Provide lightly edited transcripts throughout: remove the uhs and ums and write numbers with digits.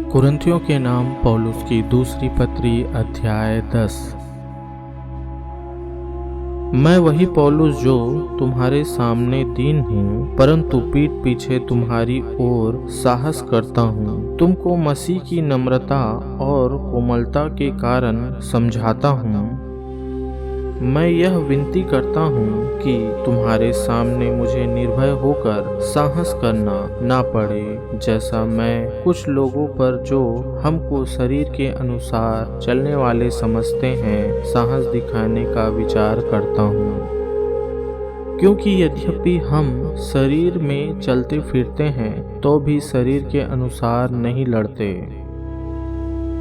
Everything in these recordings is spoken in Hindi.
कुरिन्थियों के नाम पौलुस की दूसरी पत्री अध्याय 10। मैं वही पौलुस जो तुम्हारे सामने दीन हूँ, परंतु पीठ पीछे तुम्हारी ओर साहस करता हूँ। तुमको मसीह की नम्रता और कोमलता के कारण समझाता हूँ। मैं यह विनती करता हूँ कि तुम्हारे सामने मुझे निर्भय होकर साहस करना ना पड़े, जैसा मैं कुछ लोगों पर जो हमको शरीर के अनुसार चलने वाले समझते हैं साहस दिखाने का विचार करता हूँ। क्योंकि यद्यपि हम शरीर में चलते फिरते हैं तो भी शरीर के अनुसार नहीं लड़ते,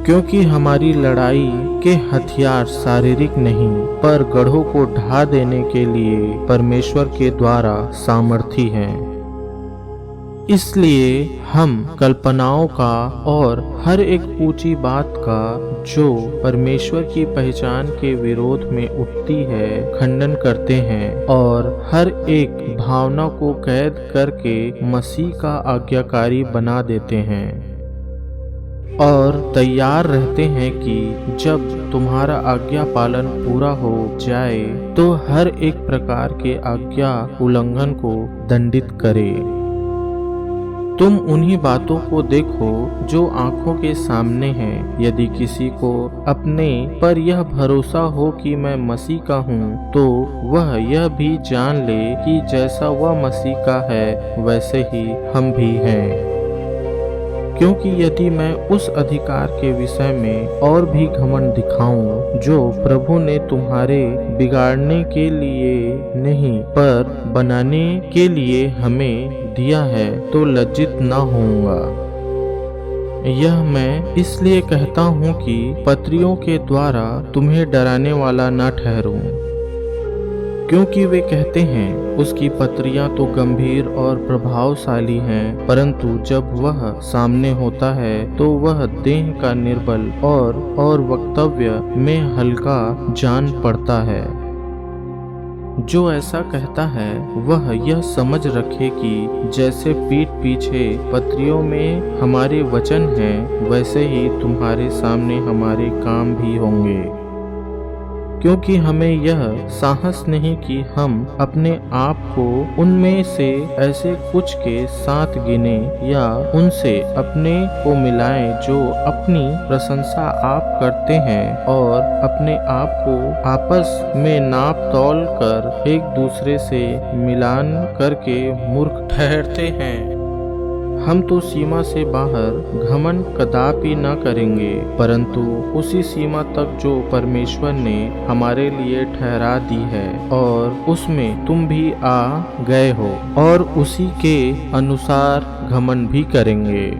क्योंकि हमारी लड़ाई के हथियार शारीरिक नहीं पर गढ़ों को ढा देने के लिए परमेश्वर के द्वारा सामर्थी हैं। इसलिए हम कल्पनाओं का और हर एक ऊंची बात का जो परमेश्वर की पहचान के विरोध में उठती है खंडन करते हैं और हर एक भावना को कैद करके मसीह का आज्ञाकारी बना देते हैं और तैयार रहते हैं कि जब तुम्हारा आज्ञा पालन पूरा हो जाए तो हर एक प्रकार के आज्ञा उल्लंघन को दंडित करे। तुम उन्हीं बातों को देखो जो आंखों के सामने हैं। यदि किसी को अपने पर यह भरोसा हो कि मैं मसीह का हूँ, तो वह यह भी जान ले कि जैसा वह मसीह का है वैसे ही हम भी हैं। क्योंकि यदि मैं उस अधिकार के विषय में और भी घमंड दिखाऊं जो प्रभु ने तुम्हारे बिगाड़ने के लिए नहीं पर बनाने के लिए हमें दिया है, तो लज्जित न होऊंगा। यह मैं इसलिए कहता हूँ कि पत्रियों के द्वारा तुम्हें डराने वाला न ठहरूं, क्योंकि वे कहते हैं उसकी पत्रियां तो गंभीर और प्रभावशाली हैं, परंतु जब वह सामने होता है तो वह देह का निर्बल और वक्तव्य में हल्का जान पड़ता है। जो ऐसा कहता है वह यह समझ रखे कि जैसे पीठ पीछे पत्रियों में हमारे वचन हैं, वैसे ही तुम्हारे सामने हमारे काम भी होंगे। क्योंकि हमें यह साहस नहीं कि हम अपने आप को उनमें से ऐसे कुछ के साथ गिने या उनसे अपने को मिलाएं जो अपनी प्रशंसा आप करते हैं और अपने आप को आपस में नाप तौल कर एक दूसरे से मिलान करके मूर्ख ठहरते हैं। हम तो सीमा से बाहर घमंड कदापि न करेंगे, परंतु उसी सीमा तक जो परमेश्वर ने हमारे लिए ठहरा दी है और उसमें तुम भी आ गए हो, और उसी के अनुसार घमंड भी करेंगे।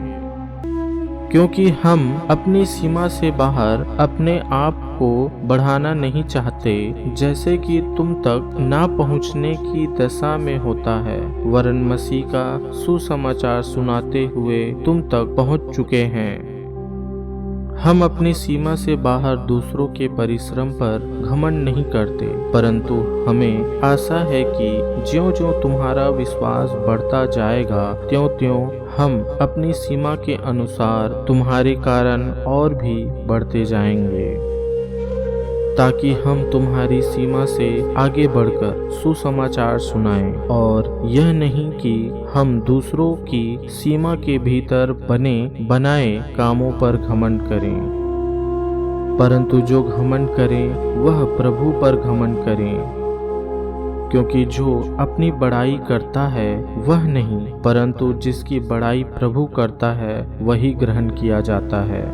क्योंकि हम अपनी सीमा से बाहर अपने आप को बढ़ाना नहीं चाहते, जैसे कि तुम तक ना पहुंचने की दशा में होता है, वरन मसीह का सुसमाचार सुनाते हुए तुम तक पहुंच चुके हैं। हम अपनी सीमा से बाहर दूसरों के परिश्रम पर घमंड नहीं करते, परंतु हमें आशा है कि ज्यों-ज्यों तुम्हारा विश्वास बढ़ता जाएगा त्यों-त्यों हम अपनी सीमा के अनुसार तुम्हारे कारण और भी बढ़ते जाएंगे, ताकि हम तुम्हारी सीमा से आगे बढ़कर सुसमाचार सुनाएं, और यह नहीं कि हम दूसरों की सीमा के भीतर बने बनाए कामों पर घमंड करें, परंतु जो घमंड करें वह प्रभु पर घमंड करें। क्योंकि जो अपनी बड़ाई करता है वह नहीं, परंतु जिसकी बड़ाई प्रभु करता है वही ग्रहण किया जाता है।